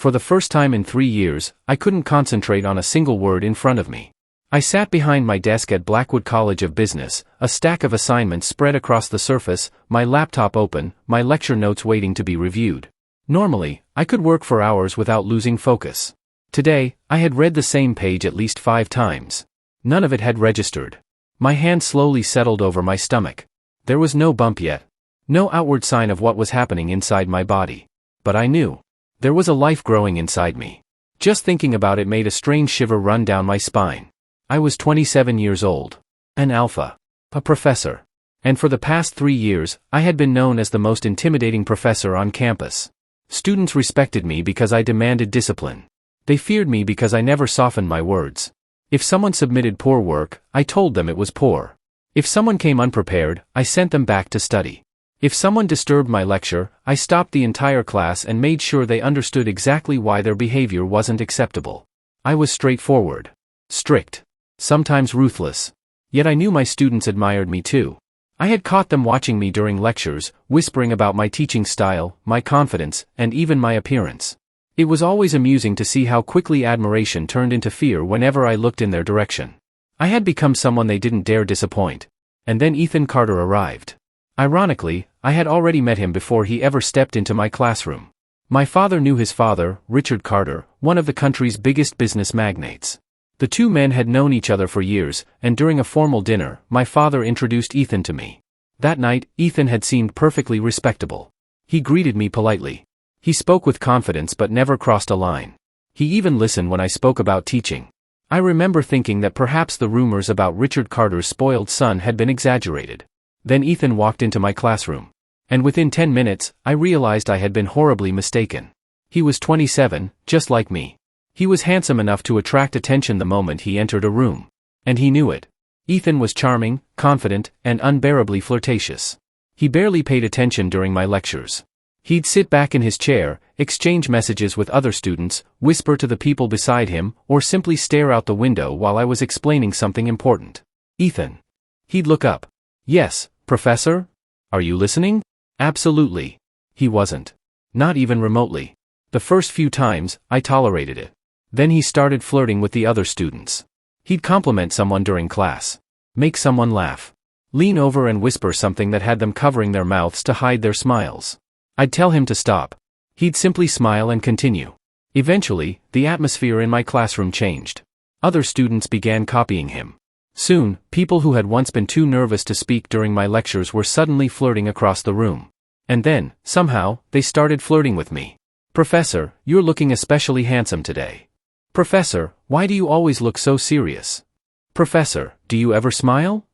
For the first time in 3 years, I couldn't concentrate on a single word in front of me. I sat behind my desk at Blackwood College of Business, a stack of assignments spread across the surface, my laptop open, my lecture notes waiting to be reviewed. Normally, I could work for hours without losing focus. Today, I had read the same page at least 5 times. None of it had registered. My hand slowly settled over my stomach. There was no bump yet. No outward sign of what was happening inside my body. But I knew. There was a life growing inside me. Just thinking about it made a strange shiver run down my spine. I was 27 years old. An alpha. A professor. And for the past 3 years, I had been known as the most intimidating professor on campus. Students respected me because I demanded discipline. They feared me because I never softened my words. If someone submitted poor work, I told them it was poor. If someone came unprepared, I sent them back to study. If someone disturbed my lecture, I stopped the entire class and made sure they understood exactly why their behavior wasn't acceptable. I was straightforward. Strict. Sometimes ruthless. Yet I knew my students admired me too. I had caught them watching me during lectures, whispering about my teaching style, my confidence, and even my appearance. It was always amusing to see how quickly admiration turned into fear whenever I looked in their direction. I had become someone they didn't dare disappoint. And then Ethan Carter arrived. Ironically, I had already met him before he ever stepped into my classroom. My father knew his father, Richard Carter, one of the country's biggest business magnates. The two men had known each other for years, and during a formal dinner, my father introduced Ethan to me. That night, Ethan had seemed perfectly respectable. He greeted me politely. He spoke with confidence but never crossed a line. He even listened when I spoke about teaching. I remember thinking that perhaps the rumors about Richard Carter's spoiled son had been exaggerated. Then Ethan walked into my classroom. And within 10 minutes, I realized I had been horribly mistaken. He was 27, just like me. He was handsome enough to attract attention the moment he entered a room. And he knew it. Ethan was charming, confident, and unbearably flirtatious. He barely paid attention during my lectures. He'd sit back in his chair, exchange messages with other students, whisper to the people beside him, or simply stare out the window while I was explaining something important. Ethan. He'd look up. Yes, Professor? Are you listening? Absolutely. He wasn't. Not even remotely. The first few times, I tolerated it. Then he started flirting with the other students. He'd compliment someone during class. Make someone laugh. Lean over and whisper something that had them covering their mouths to hide their smiles. I'd tell him to stop. He'd simply smile and continue. Eventually, the atmosphere in my classroom changed. Other students began copying him. Soon, people who had once been too nervous to speak during my lectures were suddenly flirting across the room. And then, somehow, they started flirting with me. Professor, you're looking especially handsome today. Professor, why do you always look so serious? Professor, do you ever smile?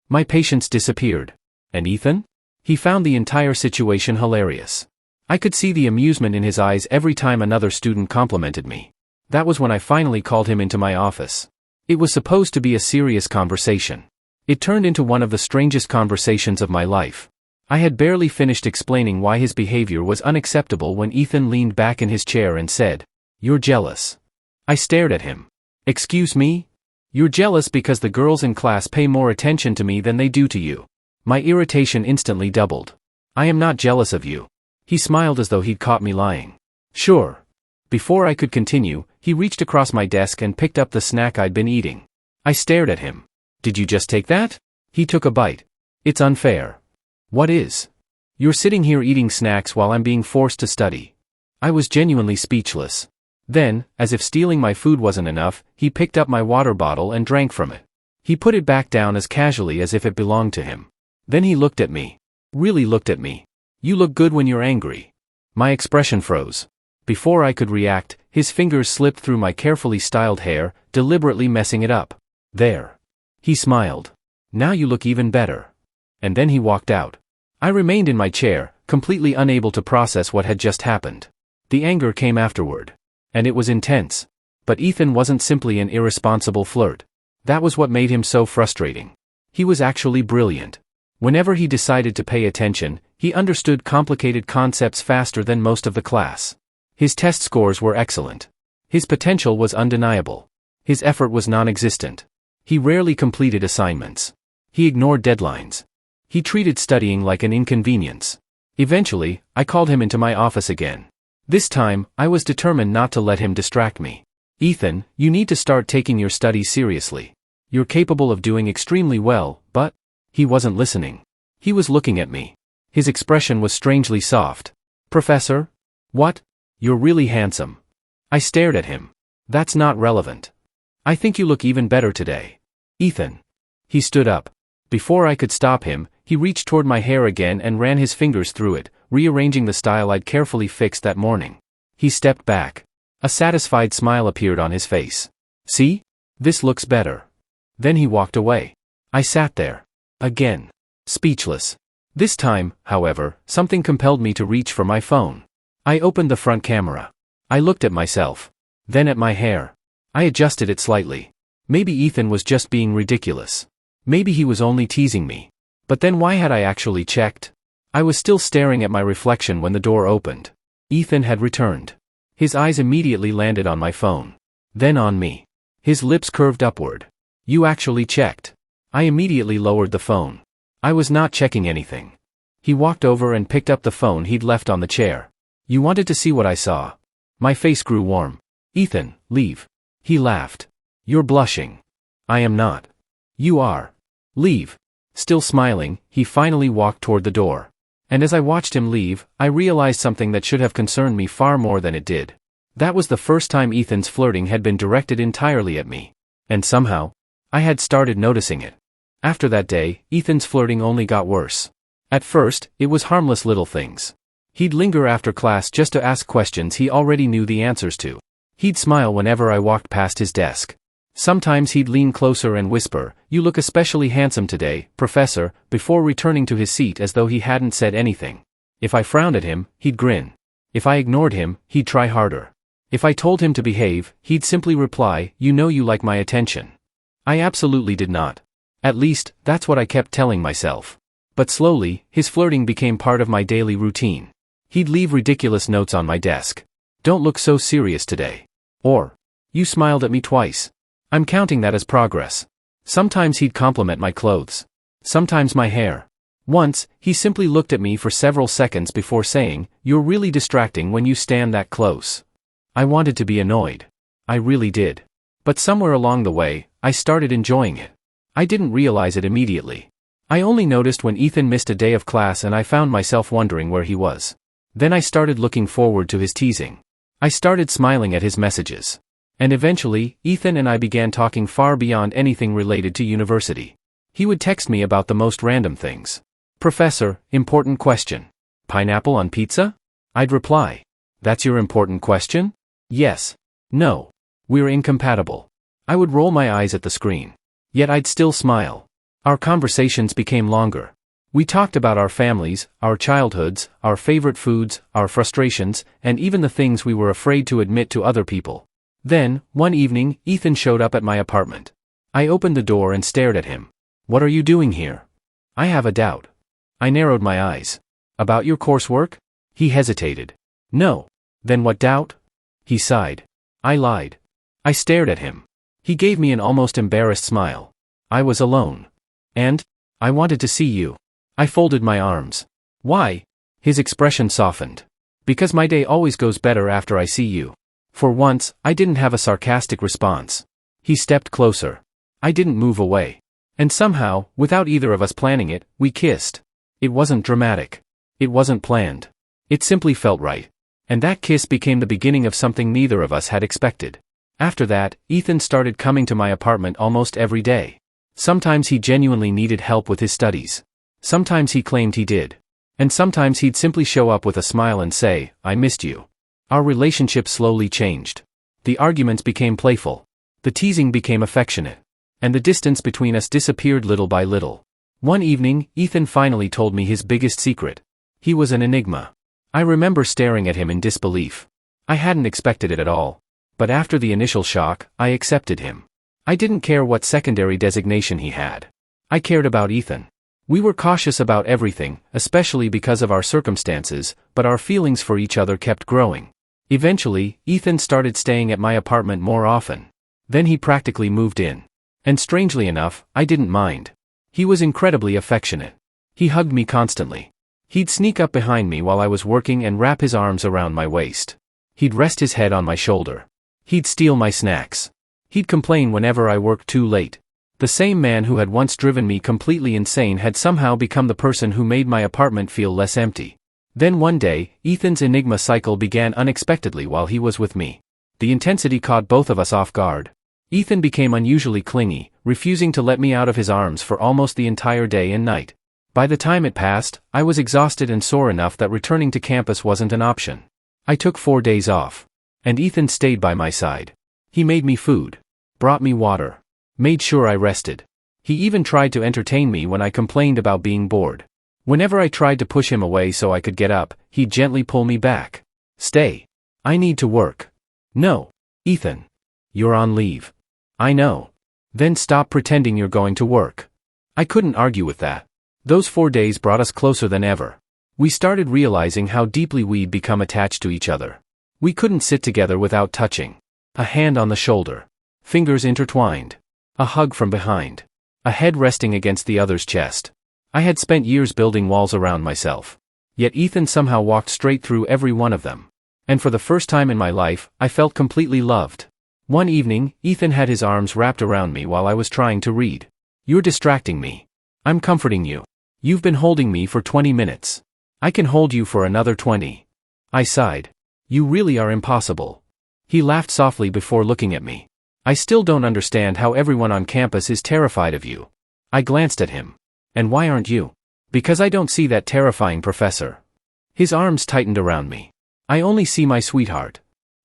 My patience disappeared. And Ethan? He found the entire situation hilarious. I could see the amusement in his eyes every time another student complimented me. That was when I finally called him into my office. It was supposed to be a serious conversation. It turned into one of the strangest conversations of my life. I had barely finished explaining why his behavior was unacceptable when Ethan leaned back in his chair and said, "You're jealous." I stared at him. Excuse me? You're jealous because the girls in class pay more attention to me than they do to you. My irritation instantly doubled. I am not jealous of you. He smiled as though he'd caught me lying. Sure. Before I could continue, he reached across my desk and picked up the snack I'd been eating. I stared at him. Did you just take that? He took a bite. It's unfair. What is? You're sitting here eating snacks while I'm being forced to study. I was genuinely speechless. Then, as if stealing my food wasn't enough, he picked up my water bottle and drank from it. He put it back down as casually as if it belonged to him. Then he looked at me. Really looked at me. You look good when you're angry. My expression froze. Before I could react, his fingers slipped through my carefully styled hair, deliberately messing it up. There. He smiled. Now you look even better. And then he walked out. I remained in my chair, completely unable to process what had just happened. The anger came afterward. And it was intense. But Ethan wasn't simply an irresponsible flirt. That was what made him so frustrating. He was actually brilliant. Whenever he decided to pay attention, he understood complicated concepts faster than most of the class. His test scores were excellent. His potential was undeniable. His effort was non-existent. He rarely completed assignments. He ignored deadlines. He treated studying like an inconvenience. Eventually, I called him into my office again. This time, I was determined not to let him distract me. Ethan, you need to start taking your studies seriously. You're capable of doing extremely well, but... He wasn't listening. He was looking at me. His expression was strangely soft. Professor? What? You're really handsome. I stared at him. That's not relevant. I think you look even better today. Ethan. He stood up. Before I could stop him, he reached toward my hair again and ran his fingers through it, rearranging the style I'd carefully fixed that morning. He stepped back. A satisfied smile appeared on his face. See? This looks better. Then he walked away. I sat there. Again. Speechless. This time, however, something compelled me to reach for my phone. I opened the front camera. I looked at myself. Then at my hair. I adjusted it slightly. Maybe Ethan was just being ridiculous. Maybe he was only teasing me. But then why had I actually checked? I was still staring at my reflection when the door opened. Ethan had returned. His eyes immediately landed on my phone. Then on me. His lips curved upward. You actually checked. I immediately lowered the phone. I was not checking anything. He walked over and picked up the phone he'd left on the chair. You wanted to see what I saw. My face grew warm. Ethan, leave. He laughed. You're blushing. I am not. You are. Leave. Still smiling, he finally walked toward the door. And as I watched him leave, I realized something that should have concerned me far more than it did. That was the first time Ethan's flirting had been directed entirely at me. And somehow, I had started noticing it. After that day, Ethan's flirting only got worse. At first, it was harmless little things. He'd linger after class just to ask questions he already knew the answers to. He'd smile whenever I walked past his desk. Sometimes he'd lean closer and whisper, "You look especially handsome today, Professor," before returning to his seat as though he hadn't said anything. If I frowned at him, he'd grin. If I ignored him, he'd try harder. If I told him to behave, he'd simply reply, "You know you like my attention." I absolutely did not. At least, that's what I kept telling myself. But slowly, his flirting became part of my daily routine. He'd leave ridiculous notes on my desk. "Don't look so serious today." Or, "You smiled at me twice." I'm counting that as progress. Sometimes he'd compliment my clothes. Sometimes my hair. Once, he simply looked at me for several seconds before saying, "You're really distracting when you stand that close." I wanted to be annoyed. I really did. But somewhere along the way, I started enjoying it. I didn't realize it immediately. I only noticed when Ethan missed a day of class and I found myself wondering where he was. Then I started looking forward to his teasing. I started smiling at his messages. And eventually, Ethan and I began talking far beyond anything related to university. He would text me about the most random things. "Professor, important question. Pineapple on pizza?" I'd reply. "That's your important question?" "Yes." "No. We're incompatible." I would roll my eyes at the screen. Yet I'd still smile. Our conversations became longer. We talked about our families, our childhoods, our favorite foods, our frustrations, and even the things we were afraid to admit to other people. Then, one evening, Ethan showed up at my apartment. I opened the door and stared at him. "What are you doing here?" "I have a doubt." I narrowed my eyes. "About your coursework?" He hesitated. "No." "Then what doubt?" He sighed. I lied. I stared at him. He gave me an almost embarrassed smile. "I was alone. And? I wanted to see you." I folded my arms. "Why?" His expression softened. "Because my day always goes better after I see you." For once, I didn't have a sarcastic response. He stepped closer. I didn't move away. And somehow, without either of us planning it, we kissed. It wasn't dramatic. It wasn't planned. It simply felt right. And that kiss became the beginning of something neither of us had expected. After that, Ethan started coming to my apartment almost every day. Sometimes he genuinely needed help with his studies. Sometimes he claimed he did. And sometimes he'd simply show up with a smile and say, "I missed you." Our relationship slowly changed. The arguments became playful. The teasing became affectionate. And the distance between us disappeared little by little. One evening, Ethan finally told me his biggest secret. He was an enigma. I remember staring at him in disbelief. I hadn't expected it at all. But after the initial shock, I accepted him. I didn't care what secondary designation he had. I cared about Ethan. We were cautious about everything, especially because of our circumstances, but our feelings for each other kept growing. Eventually, Ethan started staying at my apartment more often. Then he practically moved in. And strangely enough, I didn't mind. He was incredibly affectionate. He hugged me constantly. He'd sneak up behind me while I was working and wrap his arms around my waist. He'd rest his head on my shoulder. He'd steal my snacks. He'd complain whenever I worked too late. The same man who had once driven me completely insane had somehow become the person who made my apartment feel less empty. Then one day, Ethan's enigma cycle began unexpectedly while he was with me. The intensity caught both of us off guard. Ethan became unusually clingy, refusing to let me out of his arms for almost the entire day and night. By the time it passed, I was exhausted and sore enough that returning to campus wasn't an option. I took 4 days off. And Ethan stayed by my side. He made me food, brought me water, made sure I rested. He even tried to entertain me when I complained about being bored. Whenever I tried to push him away so I could get up, he'd gently pull me back. Stay. I need to work. No. Ethan. You're on leave. I know. Then stop pretending you're going to work. I couldn't argue with that. Those 4 days brought us closer than ever. We started realizing how deeply we'd become attached to each other. We couldn't sit together without touching. A hand on the shoulder. Fingers intertwined. A hug from behind. A head resting against the other's chest. I had spent years building walls around myself. Yet Ethan somehow walked straight through every one of them. And for the first time in my life, I felt completely loved. One evening, Ethan had his arms wrapped around me while I was trying to read. You're distracting me. I'm comforting you. You've been holding me for 20 minutes. I can hold you for another 20. I sighed. You really are impossible. He laughed softly before looking at me. I still don't understand how everyone on campus is terrified of you. I glanced at him. And why aren't you? Because I don't see that terrifying professor. His arms tightened around me. I only see my sweetheart.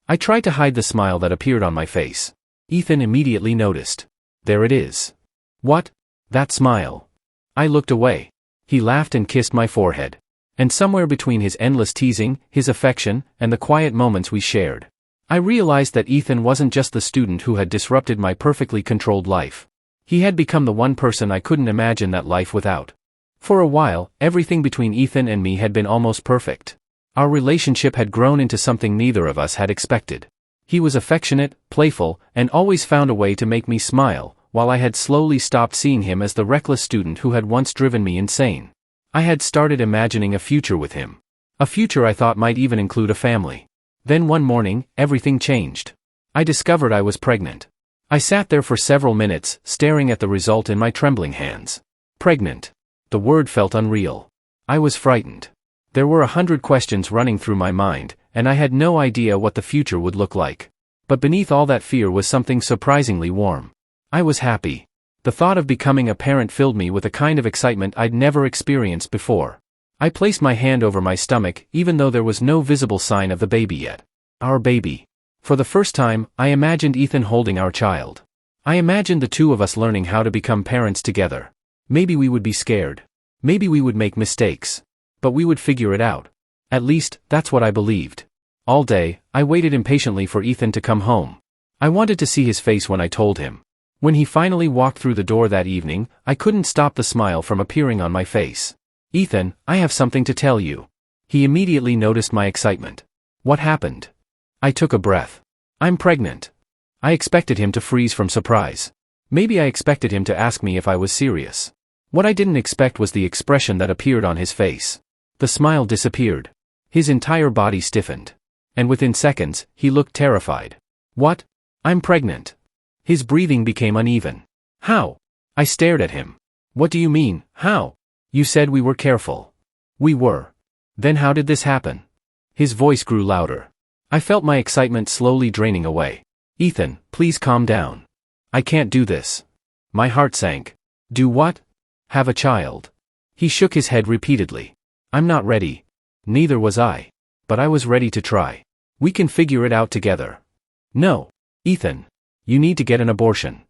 I tried to hide the smile that appeared on my face. Ethan immediately noticed. There it is. What? That smile. I looked away. He laughed and kissed my forehead. And somewhere between his endless teasing, his affection, and the quiet moments we shared, I realized that Ethan wasn't just the student who had disrupted my perfectly controlled life. He had become the one person I couldn't imagine that life without. For a while, everything between Ethan and me had been almost perfect. Our relationship had grown into something neither of us had expected. He was affectionate, playful, and always found a way to make me smile, while I had slowly stopped seeing him as the reckless student who had once driven me insane. I had started imagining a future with him. A future I thought might even include a family. Then one morning, everything changed. I discovered I was pregnant. I sat there for several minutes, staring at the result in my trembling hands. Pregnant. The word felt unreal. I was frightened. There were 100 questions running through my mind, and I had no idea what the future would look like. But beneath all that fear was something surprisingly warm. I was happy. The thought of becoming a parent filled me with a kind of excitement I'd never experienced before. I placed my hand over my stomach, even though there was no visible sign of the baby yet. Our baby. For the first time, I imagined Ethan holding our child. I imagined the two of us learning how to become parents together. Maybe we would be scared. Maybe we would make mistakes. But we would figure it out. At least, that's what I believed. All day, I waited impatiently for Ethan to come home. I wanted to see his face when I told him. When he finally walked through the door that evening, I couldn't stop the smile from appearing on my face. Ethan, I have something to tell you. He immediately noticed my excitement. What happened? I took a breath. I'm pregnant. I expected him to freeze from surprise. Maybe I expected him to ask me if I was serious. What I didn't expect was the expression that appeared on his face. The smile disappeared. His entire body stiffened. And within seconds, he looked terrified. What? I'm pregnant. His breathing became uneven. How? I stared at him. What do you mean, how? You said we were careful. We were. Then how did this happen? His voice grew louder. I felt my excitement slowly draining away. Ethan, please calm down. I can't do this. My heart sank. Do what? Have a child. He shook his head repeatedly. I'm not ready. Neither was I. But I was ready to try. We can figure it out together. No. Ethan. You need to get an abortion.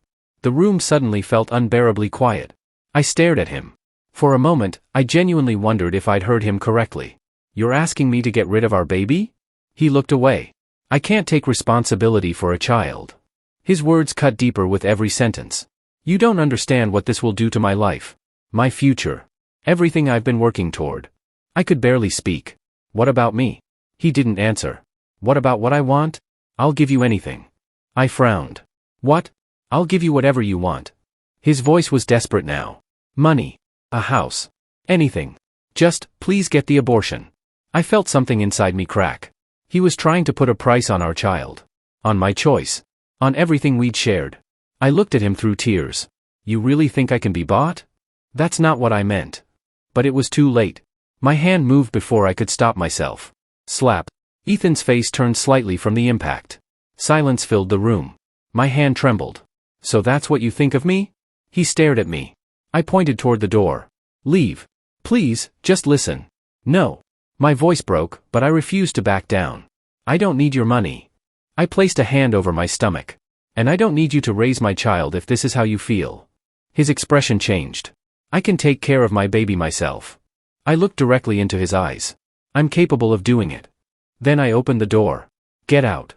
The room suddenly felt unbearably quiet. I stared at him. For a moment, I genuinely wondered if I'd heard him correctly. You're asking me to get rid of our baby? He looked away. I can't take responsibility for a child. His words cut deeper with every sentence. You don't understand what this will do to my life. My future. Everything I've been working toward. I could barely speak. What about me? He didn't answer. What about what I want? I'll give you anything. I frowned. What? I'll give you whatever you want. His voice was desperate now. Money. A house. Anything. Just, please get the abortion. I felt something inside me crack. He was trying to put a price on our child. On my choice. On everything we'd shared. I looked at him through tears. You really think I can be bought? That's not what I meant. But it was too late. My hand moved before I could stop myself. Slap. Ethan's face turned slightly from the impact. Silence filled the room. My hand trembled. So that's what you think of me? He stared at me. I pointed toward the door. Leave. Please, just listen. No. My voice broke, but I refused to back down. I don't need your money. I placed a hand over my stomach. And I don't need you to raise my child if this is how you feel. His expression changed. I can take care of my baby myself. I looked directly into his eyes. I'm capable of doing it. Then I opened the door. Get out.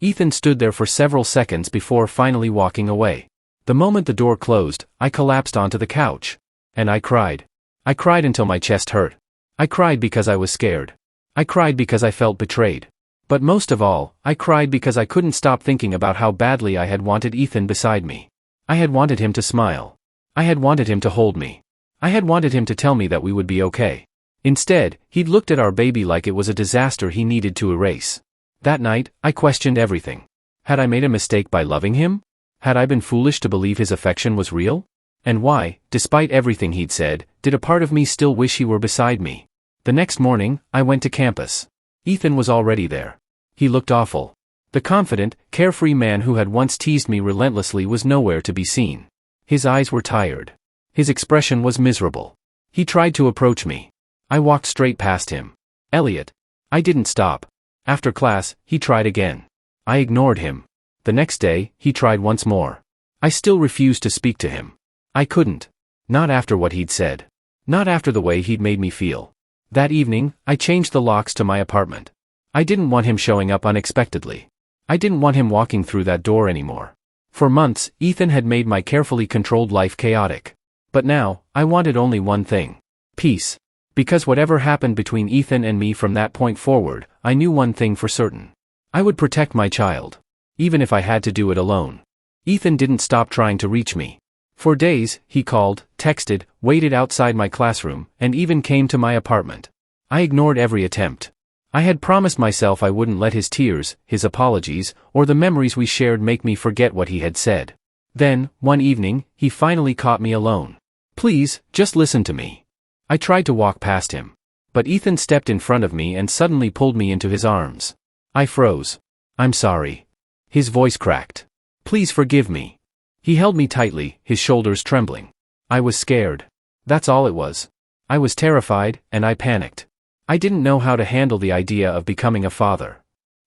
Ethan stood there for several seconds before finally walking away. The moment the door closed, I collapsed onto the couch. And I cried. I cried until my chest hurt. I cried because I was scared. I cried because I felt betrayed. But most of all, I cried because I couldn't stop thinking about how badly I had wanted Ethan beside me. I had wanted him to smile. I had wanted him to hold me. I had wanted him to tell me that we would be okay. Instead, he'd looked at our baby like it was a disaster he needed to erase. That night, I questioned everything. Had I made a mistake by loving him? Had I been foolish to believe his affection was real? And why, despite everything he'd said, did a part of me still wish he were beside me? The next morning, I went to campus. Ethan was already there. He looked awful. The confident, carefree man who had once teased me relentlessly was nowhere to be seen. His eyes were tired. His expression was miserable. He tried to approach me. I walked straight past him. Elliot. I didn't stop. After class, he tried again. I ignored him. The next day, he tried once more. I still refused to speak to him. I couldn't. Not after what he'd said. Not after the way he'd made me feel. That evening, I changed the locks to my apartment. I didn't want him showing up unexpectedly. I didn't want him walking through that door anymore. For months, Ethan had made my carefully controlled life chaotic. But now, I wanted only one thing. Peace. Because whatever happened between Ethan and me from that point forward, I knew one thing for certain. I would protect my child. Even if I had to do it alone. Ethan didn't stop trying to reach me. For days, he called, texted, waited outside my classroom, and even came to my apartment. I ignored every attempt. I had promised myself I wouldn't let his tears, his apologies, or the memories we shared make me forget what he had said. Then, one evening, he finally caught me alone. Please, just listen to me. I tried to walk past him. But Ethan stepped in front of me and suddenly pulled me into his arms. I froze. I'm sorry. His voice cracked. Please forgive me. He held me tightly, his shoulders trembling. I was scared. That's all it was. I was terrified, and I panicked. I didn't know how to handle the idea of becoming a father.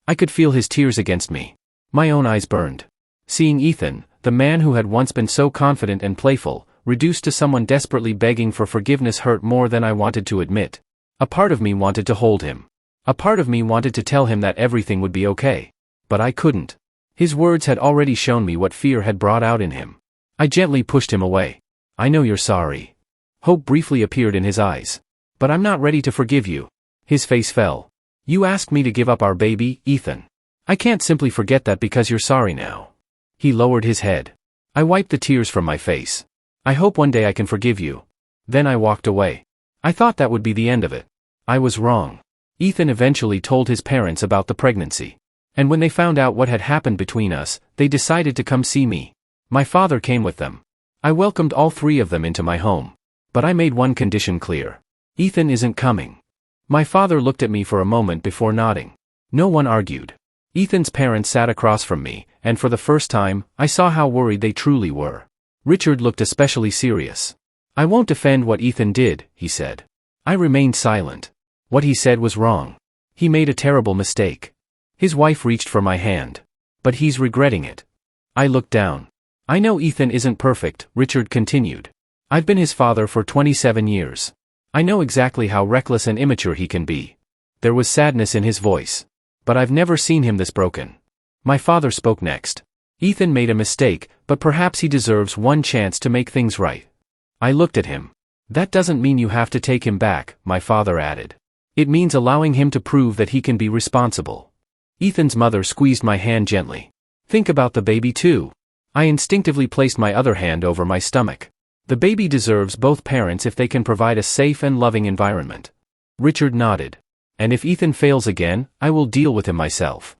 I could feel his tears against me. My own eyes burned. Seeing Ethan, the man who had once been so confident and playful, reduced to someone desperately begging for forgiveness hurt more than I wanted to admit. A part of me wanted to hold him. A part of me wanted to tell him that everything would be okay. But I couldn't. His words had already shown me what fear had brought out in him. I gently pushed him away. I know you're sorry. Hope briefly appeared in his eyes. But I'm not ready to forgive you. His face fell. You asked me to give up our baby, Ethan. I can't simply forget that because you're sorry now. He lowered his head. I wiped the tears from my face. I hope one day I can forgive you. Then I walked away. I thought that would be the end of it. I was wrong. Ethan eventually told his parents about the pregnancy. And when they found out what had happened between us, they decided to come see me. My father came with them. I welcomed all three of them into my home. But I made one condition clear. Ethan isn't coming. My father looked at me for a moment before nodding. No one argued. Ethan's parents sat across from me, and for the first time, I saw how worried they truly were. Richard looked especially serious. I won't defend what Ethan did, he said. I remained silent. What he said was wrong. He made a terrible mistake. His wife reached for my hand. But he's regretting it. I looked down. I know Ethan isn't perfect, Richard continued. I've been his father for 27 years. I know exactly how reckless and immature he can be. There was sadness in his voice. But I've never seen him this broken. My father spoke next. Ethan made a mistake, but perhaps he deserves one chance to make things right. I looked at him. That doesn't mean you have to take him back, my father added. It means allowing him to prove that he can be responsible. Ethan's mother squeezed my hand gently. Think about the baby too. I instinctively placed my other hand over my stomach. The baby deserves both parents if they can provide a safe and loving environment. Richard nodded. And if Ethan fails again, I will deal with him myself.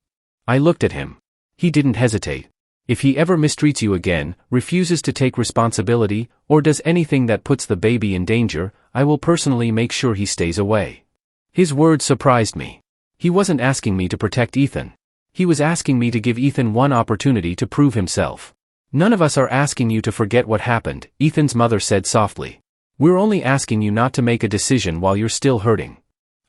I looked at him. He didn't hesitate. If he ever mistreats you again, refuses to take responsibility, or does anything that puts the baby in danger, I will personally make sure he stays away. His words surprised me. He wasn't asking me to protect Ethan. He was asking me to give Ethan one opportunity to prove himself. None of us are asking you to forget what happened, Ethan's mother said softly. We're only asking you not to make a decision while you're still hurting.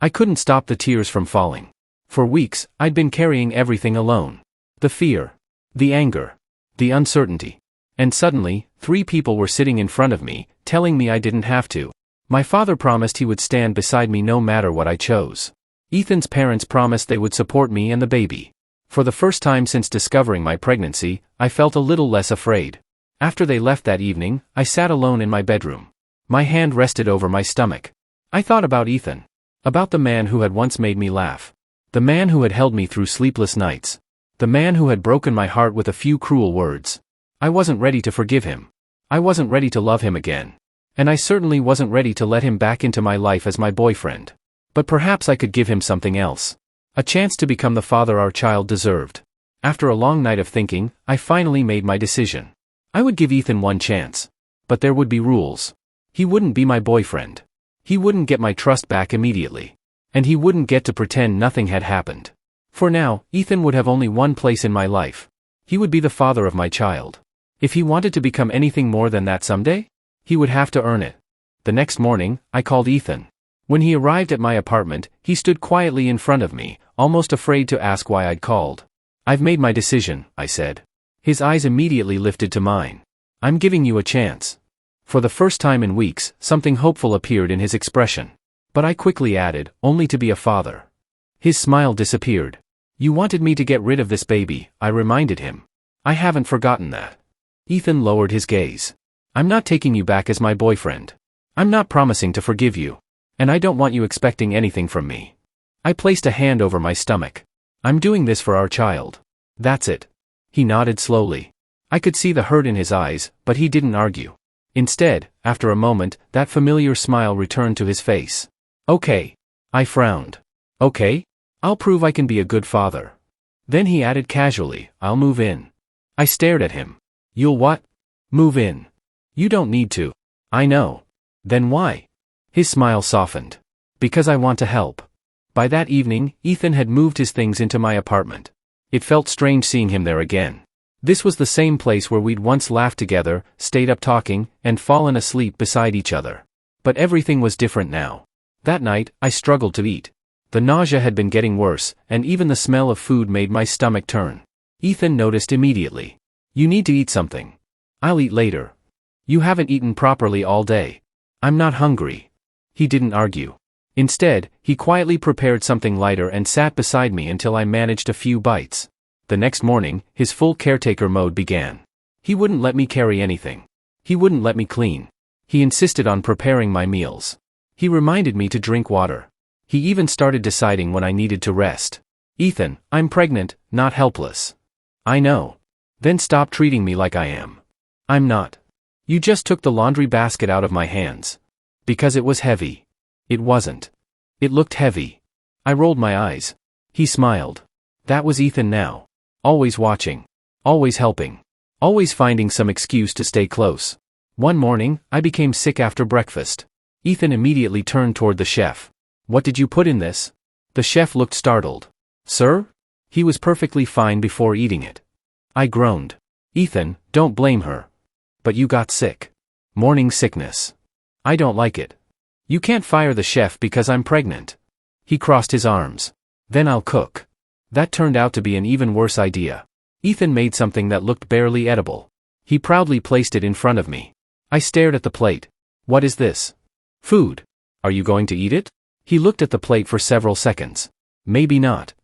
I couldn't stop the tears from falling. For weeks, I'd been carrying everything alone. The fear. The anger. The uncertainty. And suddenly, 3 people were sitting in front of me, telling me I didn't have to. My father promised he would stand beside me no matter what I chose. Ethan's parents promised they would support me and the baby. For the first time since discovering my pregnancy, I felt a little less afraid. After they left that evening, I sat alone in my bedroom. My hand rested over my stomach. I thought about Ethan. About the man who had once made me laugh. The man who had held me through sleepless nights. The man who had broken my heart with a few cruel words. I wasn't ready to forgive him. I wasn't ready to love him again. And I certainly wasn't ready to let him back into my life as my boyfriend. But perhaps I could give him something else. A chance to become the father our child deserved. After a long night of thinking, I finally made my decision. I would give Ethan one chance. But there would be rules. He wouldn't be my boyfriend. He wouldn't get my trust back immediately. And he wouldn't get to pretend nothing had happened. For now, Ethan would have only one place in my life. He would be the father of my child. If he wanted to become anything more than that someday, he would have to earn it. The next morning, I called Ethan. When he arrived at my apartment, he stood quietly in front of me, almost afraid to ask why I'd called. I've made my decision, I said. His eyes immediately lifted to mine. I'm giving you a chance. For the first time in weeks, something hopeful appeared in his expression. But I quickly added, only to be a father. His smile disappeared. You wanted me to get rid of this baby, I reminded him. I haven't forgotten that. Ethan lowered his gaze. I'm not taking you back as my boyfriend. I'm not promising to forgive you. And I don't want you expecting anything from me. I placed a hand over my stomach. I'm doing this for our child. That's it. He nodded slowly. I could see the hurt in his eyes, but he didn't argue. Instead, after a moment, that familiar smile returned to his face. Okay. I frowned. Okay? I'll prove I can be a good father. Then he added casually, I'll move in. I stared at him. You'll what? Move in. You don't need to. I know. Then why? His smile softened. Because I want to help. By that evening, Ethan had moved his things into my apartment. It felt strange seeing him there again. This was the same place where we'd once laughed together, stayed up talking, and fallen asleep beside each other. But everything was different now. That night, I struggled to eat. The nausea had been getting worse, and even the smell of food made my stomach turn. Ethan noticed immediately. You need to eat something. I'll eat later. You haven't eaten properly all day. I'm not hungry. He didn't argue. Instead, he quietly prepared something lighter and sat beside me until I managed a few bites. The next morning, his full caretaker mode began. He wouldn't let me carry anything. He wouldn't let me clean. He insisted on preparing my meals. He reminded me to drink water. He even started deciding when I needed to rest. Ethan, I'm pregnant, not helpless. I know. Then stop treating me like I am. I'm not. You just took the laundry basket out of my hands. Because it was heavy. It wasn't. It looked heavy. I rolled my eyes. He smiled. That was Ethan now. Always watching. Always helping. Always finding some excuse to stay close. One morning, I became sick after breakfast. Ethan immediately turned toward the chef. What did you put in this? The chef looked startled. Sir? He was perfectly fine before eating it. I groaned. Ethan, don't blame her. But you got sick. Morning sickness. I don't like it. You can't fire the chef because I'm pregnant. He crossed his arms. Then I'll cook. That turned out to be an even worse idea. Ethan made something that looked barely edible. He proudly placed it in front of me. I stared at the plate. What is this? Food. Are you going to eat it? He looked at the plate for several seconds. Maybe not.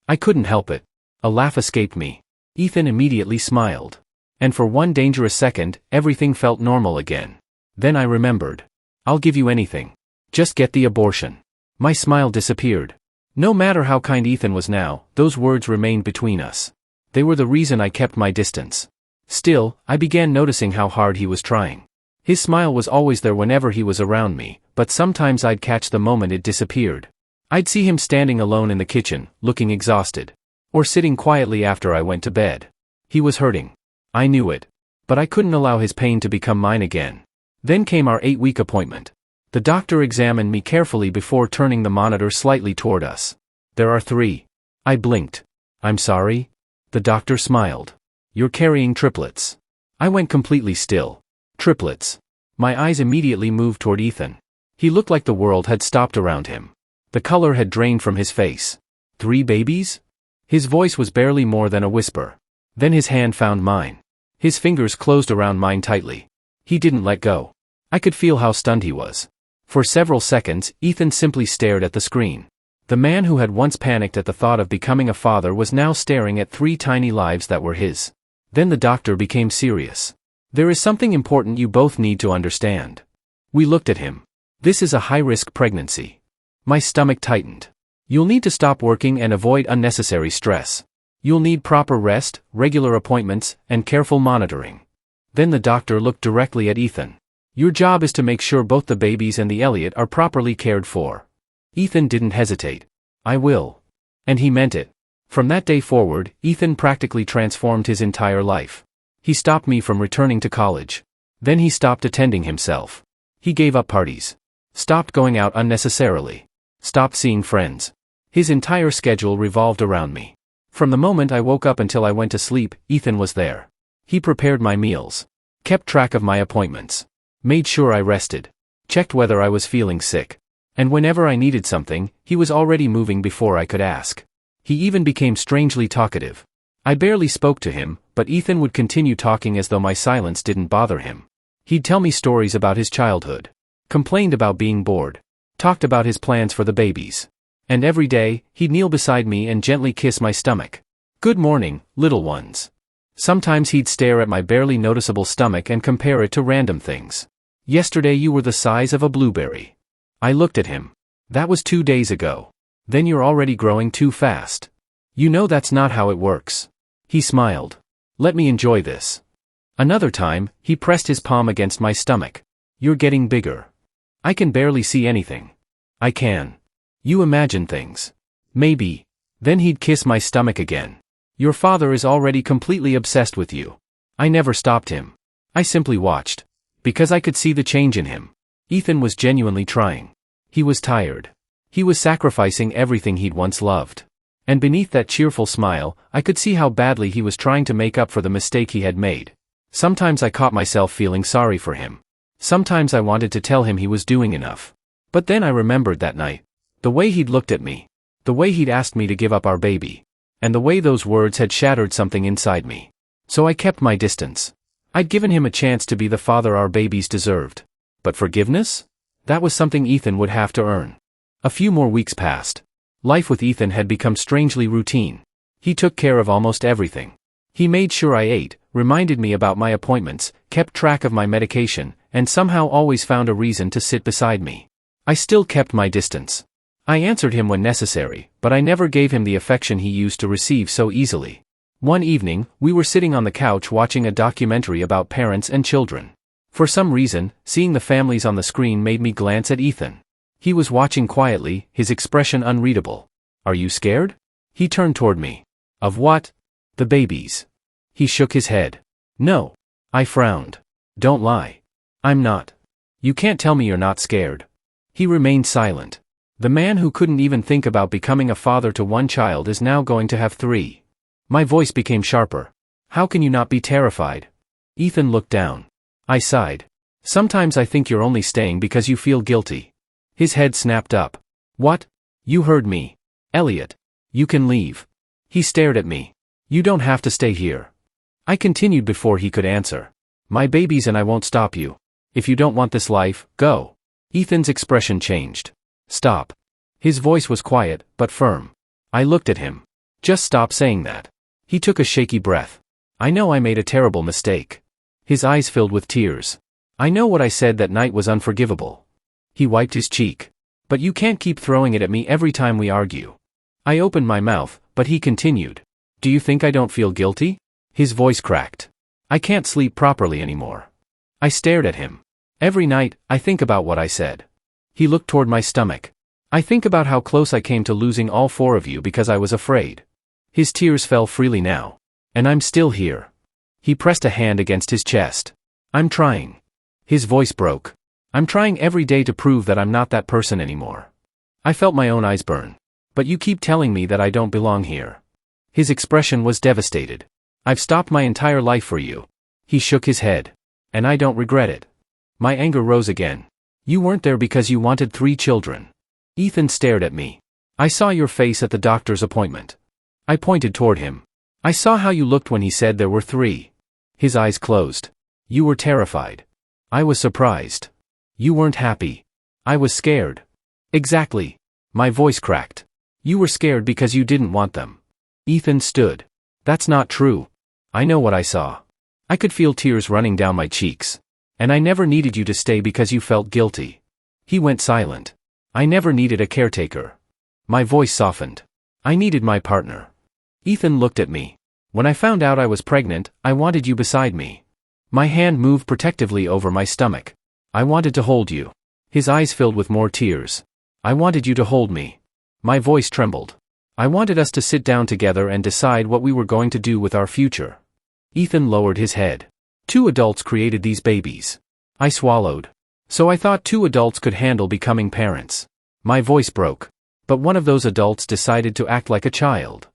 I couldn't help it. A laugh escaped me. Ethan immediately smiled. And for one dangerous second, everything felt normal again. Then I remembered. I'll give you anything. Just get the abortion. My smile disappeared. No matter how kind Ethan was now, those words remained between us. They were the reason I kept my distance. Still, I began noticing how hard he was trying. His smile was always there whenever he was around me, but sometimes I'd catch the moment it disappeared. I'd see him standing alone in the kitchen, looking exhausted. Or sitting quietly after I went to bed. He was hurting. I knew it. But I couldn't allow his pain to become mine again. Then came our 8-week appointment. The doctor examined me carefully before turning the monitor slightly toward us. There are 3. I blinked. I'm sorry? The doctor smiled. You're carrying triplets. I went completely still. Triplets. My eyes immediately moved toward Ethan. He looked like the world had stopped around him. The color had drained from his face. 3 babies? His voice was barely more than a whisper. Then his hand found mine. His fingers closed around mine tightly. He didn't let go. I could feel how stunned he was. For several seconds, Ethan simply stared at the screen. The man who had once panicked at the thought of becoming a father was now staring at 3 tiny lives that were his. Then the doctor became serious. There is something important you both need to understand. We looked at him. This is a high-risk pregnancy. My stomach tightened. You'll need to stop working and avoid unnecessary stress. You'll need proper rest, regular appointments, and careful monitoring. Then the doctor looked directly at Ethan. Your job is to make sure both the babies and the Elliot are properly cared for. Ethan didn't hesitate. I will. And he meant it. From that day forward, Ethan practically transformed his entire life. He stopped me from returning to college. Then he stopped attending himself. He gave up parties. Stopped going out unnecessarily. Stopped seeing friends. His entire schedule revolved around me. From the moment I woke up until I went to sleep, Ethan was there. He prepared my meals. Kept track of my appointments. Made sure I rested. Checked whether I was feeling sick. And whenever I needed something, he was already moving before I could ask. He even became strangely talkative. I barely spoke to him, but Ethan would continue talking as though my silence didn't bother him. He'd tell me stories about his childhood. Complained about being bored. Talked about his plans for the babies. And every day, he'd kneel beside me and gently kiss my stomach. Good morning, little ones. Sometimes he'd stare at my barely noticeable stomach and compare it to random things. Yesterday you were the size of a blueberry. I looked at him. That was 2 days ago. Then you're already growing too fast. You know that's not how it works. He smiled. Let me enjoy this. Another time, he pressed his palm against my stomach. You're getting bigger. I can barely see anything. I can. You imagine things. Maybe. Then he'd kiss my stomach again. Your father is already completely obsessed with you. I never stopped him. I simply watched. Because I could see the change in him. Ethan was genuinely trying. He was tired. He was sacrificing everything he'd once loved. And beneath that cheerful smile, I could see how badly he was trying to make up for the mistake he had made. Sometimes I caught myself feeling sorry for him. Sometimes I wanted to tell him he was doing enough. But then I remembered that night. The way he'd looked at me. The way he'd asked me to give up our baby. And the way those words had shattered something inside me. So I kept my distance. I'd given him a chance to be the father our babies deserved. But forgiveness? That was something Ethan would have to earn. A few more weeks passed. Life with Ethan had become strangely routine. He took care of almost everything. He made sure I ate, reminded me about my appointments, kept track of my medication, and somehow always found a reason to sit beside me. I still kept my distance. I answered him when necessary, but I never gave him the affection he used to receive so easily. One evening, we were sitting on the couch watching a documentary about parents and children. For some reason, seeing the families on the screen made me glance at Ethan. He was watching quietly, his expression unreadable. Are you scared? He turned toward me. Of what? The babies. He shook his head. No. I frowned. Don't lie. I'm not. You can't tell me you're not scared. He remained silent. The man who couldn't even think about becoming a father to one child is now going to have 3. My voice became sharper. How can you not be terrified? Ethan looked down. I sighed. Sometimes I think you're only staying because you feel guilty. His head snapped up. What? You heard me. Elliot. You can leave. He stared at me. You don't have to stay here. I continued before he could answer. My babies and I won't stop you. If you don't want this life, go. Ethan's expression changed. Stop. His voice was quiet, but firm. I looked at him. Just stop saying that. He took a shaky breath. I know I made a terrible mistake. His eyes filled with tears. I know what I said that night was unforgivable. He wiped his cheek. But you can't keep throwing it at me every time we argue. I opened my mouth, but he continued. Do you think I don't feel guilty? His voice cracked. I can't sleep properly anymore. I stared at him. Every night, I think about what I said. He looked toward my stomach. I think about how close I came to losing all four of you because I was afraid. His tears fell freely now. And I'm still here. He pressed a hand against his chest. I'm trying. His voice broke. I'm trying every day to prove that I'm not that person anymore. I felt my own eyes burn. But you keep telling me that I don't belong here. His expression was devastated. I've stopped my entire life for you. He shook his head. And I don't regret it. My anger rose again. You weren't there because you wanted 3 children. Ethan stared at me. I saw your face at the doctor's appointment. I pointed toward him. I saw how you looked when he said there were 3. His eyes closed. You were terrified. I was surprised. You weren't happy. I was scared. Exactly. My voice cracked. You were scared because you didn't want them. Ethan stood. That's not true. I know what I saw. I could feel tears running down my cheeks. And I never needed you to stay because you felt guilty. He went silent. I never needed a caretaker. My voice softened. I needed my partner. Ethan looked at me. When I found out I was pregnant, I wanted you beside me. My hand moved protectively over my stomach. I wanted to hold you. His eyes filled with more tears. I wanted you to hold me. My voice trembled. I wanted us to sit down together and decide what we were going to do with our future. Ethan lowered his head. 2 adults created these babies. I swallowed. So I thought 2 adults could handle becoming parents. My voice broke. But one of those adults decided to act like a child.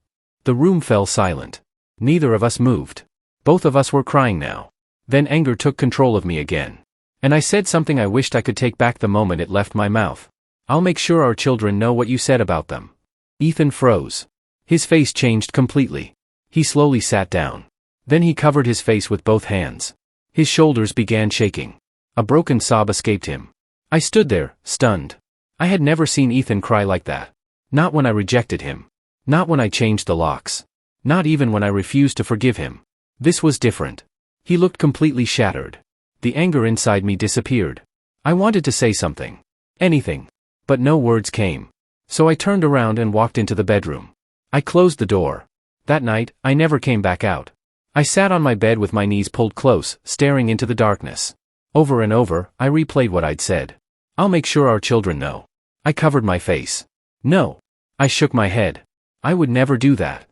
The room fell silent. Neither of us moved. Both of us were crying now. Then anger took control of me again. And I said something I wished I could take back the moment it left my mouth. I'll make sure our children know what you said about them. Ethan froze. His face changed completely. He slowly sat down. Then he covered his face with both hands. His shoulders began shaking. A broken sob escaped him. I stood there, stunned. I had never seen Ethan cry like that. Not when I rejected him. Not when I changed the locks. Not even when I refused to forgive him. This was different. He looked completely shattered. The anger inside me disappeared. I wanted to say something. Anything. But no words came. So I turned around and walked into the bedroom. I closed the door. That night, I never came back out. I sat on my bed with my knees pulled close, staring into the darkness. Over and over, I replayed what I'd said. I'll make sure our children know. I covered my face. No. I shook my head. I would never do that.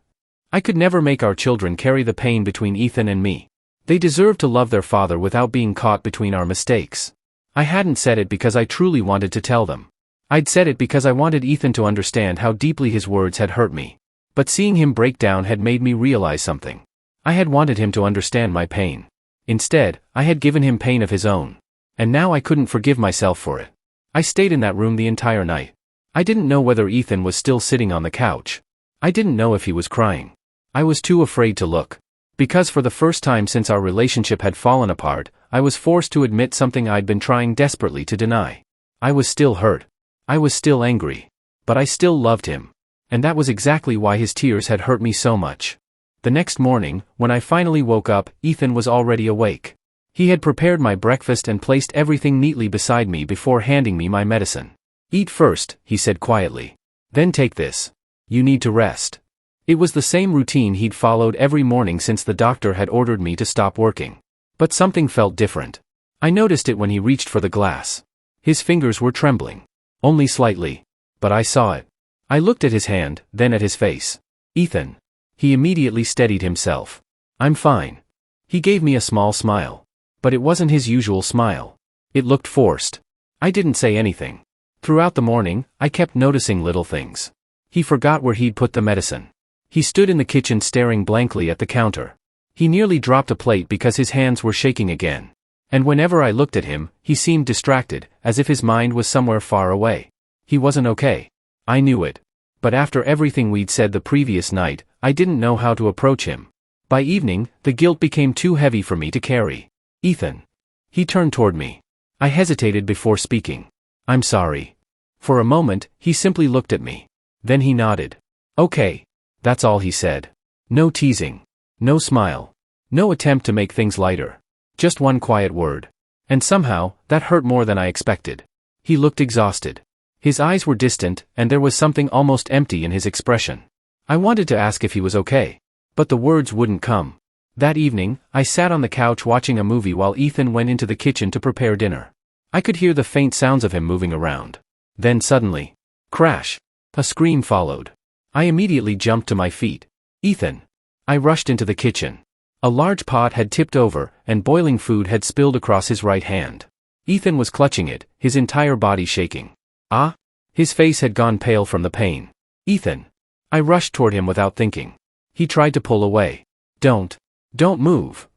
I could never make our children carry the pain between Ethan and me. They deserve to love their father without being caught between our mistakes. I hadn't said it because I truly wanted to tell them. I'd said it because I wanted Ethan to understand how deeply his words had hurt me. But seeing him break down had made me realize something. I had wanted him to understand my pain. Instead, I had given him pain of his own. And now I couldn't forgive myself for it. I stayed in that room the entire night. I didn't know whether Ethan was still sitting on the couch. I didn't know if he was crying. I was too afraid to look. Because for the first time since our relationship had fallen apart, I was forced to admit something I'd been trying desperately to deny. I was still hurt. I was still angry. But I still loved him. And that was exactly why his tears had hurt me so much. The next morning, when I finally woke up, Ethan was already awake. He had prepared my breakfast and placed everything neatly beside me before handing me my medicine. Eat first, he said quietly. Then take this. You need to rest. It was the same routine he'd followed every morning since the doctor had ordered me to stop working. But something felt different. I noticed it when he reached for the glass. His fingers were trembling. Only slightly. But I saw it. I looked at his hand, then at his face. Ethan. He immediately steadied himself. I'm fine. He gave me a small smile. But it wasn't his usual smile. It looked forced. I didn't say anything. Throughout the morning, I kept noticing little things. He forgot where he'd put the medicine. He stood in the kitchen staring blankly at the counter. He nearly dropped a plate because his hands were shaking again. And whenever I looked at him, he seemed distracted, as if his mind was somewhere far away. He wasn't okay. I knew it. But after everything we'd said the previous night, I didn't know how to approach him. By evening, the guilt became too heavy for me to carry. Ethan. He turned toward me. I hesitated before speaking. I'm sorry. For a moment, he simply looked at me. Then he nodded. Okay. That's all he said. No teasing. No smile. No attempt to make things lighter. Just one quiet word. And somehow, that hurt more than I expected. He looked exhausted. His eyes were distant, and there was something almost empty in his expression. I wanted to ask if he was okay. But the words wouldn't come. That evening, I sat on the couch watching a movie while Ethan went into the kitchen to prepare dinner. I could hear the faint sounds of him moving around. Then suddenly, crash! A scream followed. I immediately jumped to my feet. Ethan! I rushed into the kitchen. A large pot had tipped over, and boiling food had spilled across his right hand. Ethan was clutching it, his entire body shaking. Ah! His face had gone pale from the pain. Ethan! I rushed toward him without thinking. He tried to pull away. Don't move.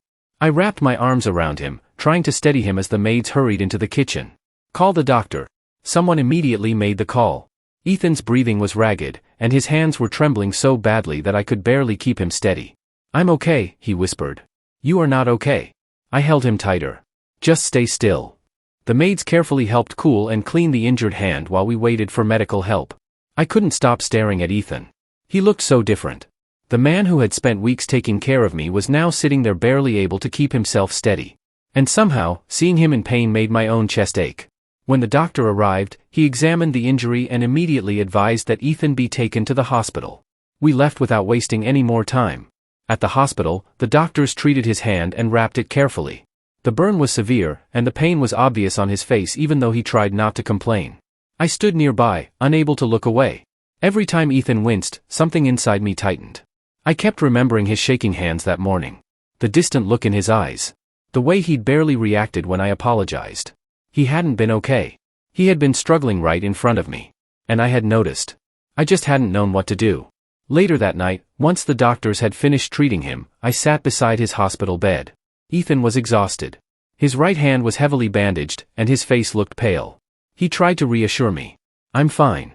I wrapped my arms around him, trying to steady him as the maids hurried into the kitchen. Call the doctor. Someone immediately made the call. Ethan's breathing was ragged, and his hands were trembling so badly that I could barely keep him steady. I'm okay, he whispered. You are not okay. I held him tighter. Just stay still. The maids carefully helped cool and clean the injured hand while we waited for medical help. I couldn't stop staring at Ethan. He looked so different. The man who had spent weeks taking care of me was now sitting there barely able to keep himself steady. And somehow, seeing him in pain made my own chest ache. When the doctor arrived, he examined the injury and immediately advised that Ethan be taken to the hospital. We left without wasting any more time. At the hospital, the doctors treated his hand and wrapped it carefully. The burn was severe, and the pain was obvious on his face even though he tried not to complain. I stood nearby, unable to look away. Every time Ethan winced, something inside me tightened. I kept remembering his shaking hands that morning. The distant look in his eyes. The way he'd barely reacted when I apologized. He hadn't been okay. He had been struggling right in front of me. And I had noticed. I just hadn't known what to do. Later that night, once the doctors had finished treating him, I sat beside his hospital bed. Ethan was exhausted. His right hand was heavily bandaged, and his face looked pale. He tried to reassure me. I'm fine.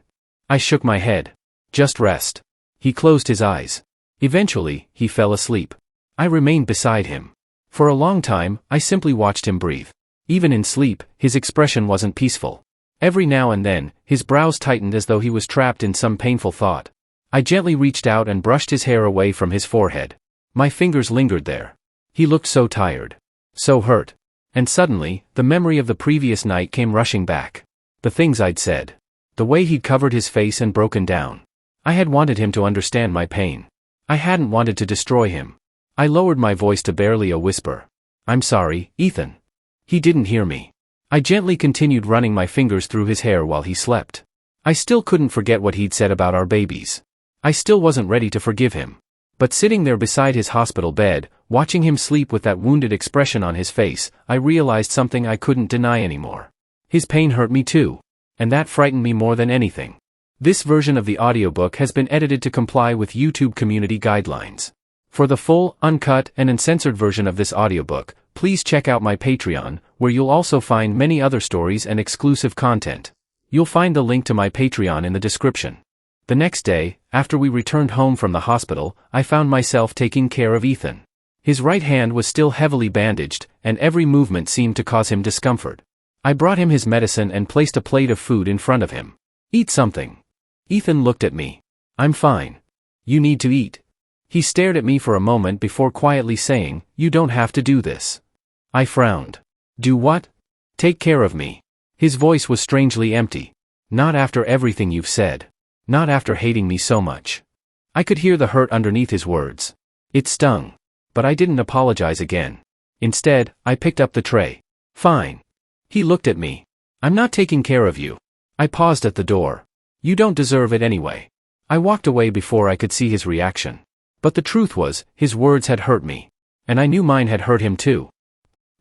I shook my head. Just rest. He closed his eyes. Eventually, he fell asleep. I remained beside him. For a long time, I simply watched him breathe. Even in sleep, his expression wasn't peaceful. Every now and then, his brows tightened as though he was trapped in some painful thought. I gently reached out and brushed his hair away from his forehead. My fingers lingered there. He looked so tired. So hurt. And suddenly, the memory of the previous night came rushing back. The things I'd said. The way he'd covered his face and broken down. I had wanted him to understand my pain. I hadn't wanted to destroy him. I lowered my voice to barely a whisper. I'm sorry, Ethan. He didn't hear me. I gently continued running my fingers through his hair while he slept. I still couldn't forget what he'd said about our babies. I still wasn't ready to forgive him. But sitting there beside his hospital bed, watching him sleep with that wounded expression on his face, I realized something I couldn't deny anymore. His pain hurt me too. And that frightened me more than anything. This version of the audiobook has been edited to comply with YouTube community guidelines. For the full, uncut, and uncensored version of this audiobook, please check out my Patreon, where you'll also find many other stories and exclusive content. You'll find the link to my Patreon in the description. The next day, after we returned home from the hospital, I found myself taking care of Ethan. His right hand was still heavily bandaged, and every movement seemed to cause him discomfort. I brought him his medicine and placed a plate of food in front of him. Eat something. Ethan looked at me. I'm fine. You need to eat. He stared at me for a moment before quietly saying, You don't have to do this. I frowned. Do what? Take care of me. His voice was strangely empty. Not after everything you've said. Not after hating me so much. I could hear the hurt underneath his words. It stung. But I didn't apologize again. Instead, I picked up the tray. Fine. He looked at me. I'm not taking care of you. I paused at the door. You don't deserve it anyway. I walked away before I could see his reaction. But the truth was, his words had hurt me. And I knew mine had hurt him too.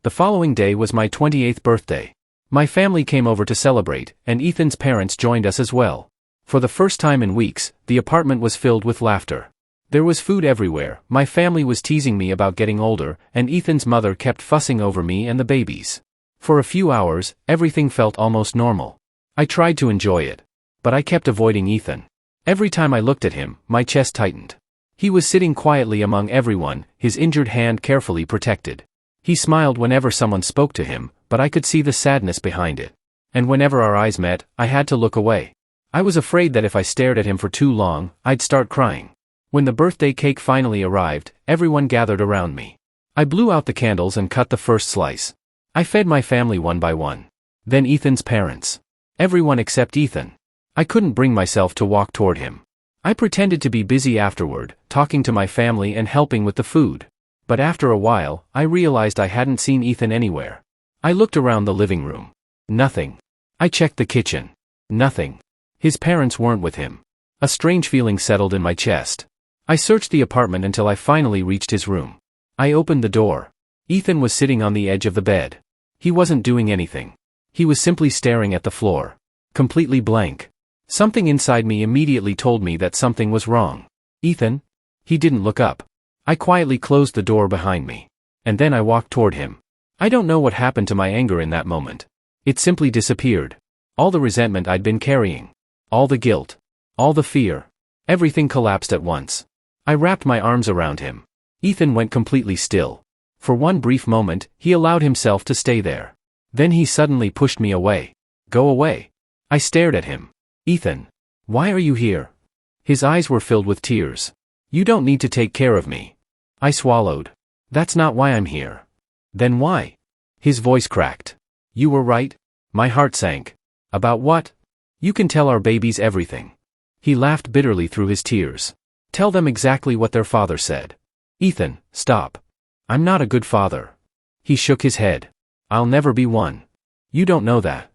The following day was my 28th birthday. My family came over to celebrate, and Ethan's parents joined us as well. For the first time in weeks, the apartment was filled with laughter. There was food everywhere, my family was teasing me about getting older, and Ethan's mother kept fussing over me and the babies. For a few hours, everything felt almost normal. I tried to enjoy it. But I kept avoiding Ethan. Every time I looked at him, my chest tightened. He was sitting quietly among everyone, his injured hand carefully protected. He smiled whenever someone spoke to him, but I could see the sadness behind it. And whenever our eyes met, I had to look away. I was afraid that if I stared at him for too long, I'd start crying. When the birthday cake finally arrived, everyone gathered around me. I blew out the candles and cut the first slice. I fed my family one by one. Then Ethan's parents. Everyone except Ethan. I couldn't bring myself to walk toward him. I pretended to be busy afterward, talking to my family and helping with the food. But after a while, I realized I hadn't seen Ethan anywhere. I looked around the living room. Nothing. I checked the kitchen. Nothing. His parents weren't with him. A strange feeling settled in my chest. I searched the apartment until I finally reached his room. I opened the door. Ethan was sitting on the edge of the bed. He wasn't doing anything. He was simply staring at the floor. Completely blank. Something inside me immediately told me that something was wrong. Ethan? He didn't look up. I quietly closed the door behind me. And then I walked toward him. I don't know what happened to my anger in that moment. It simply disappeared. All the resentment I'd been carrying. All the guilt. All the fear. Everything collapsed at once. I wrapped my arms around him. Ethan went completely still. For one brief moment, he allowed himself to stay there. Then he suddenly pushed me away. Go away. I stared at him. Ethan. Why are you here? His eyes were filled with tears. You don't need to take care of me. I swallowed. That's not why I'm here. Then why? His voice cracked. You were right. My heart sank. About what? You can tell our babies everything. He laughed bitterly through his tears. Tell them exactly what their father said. Ethan, stop. I'm not a good father. He shook his head. I'll never be one. You don't know that.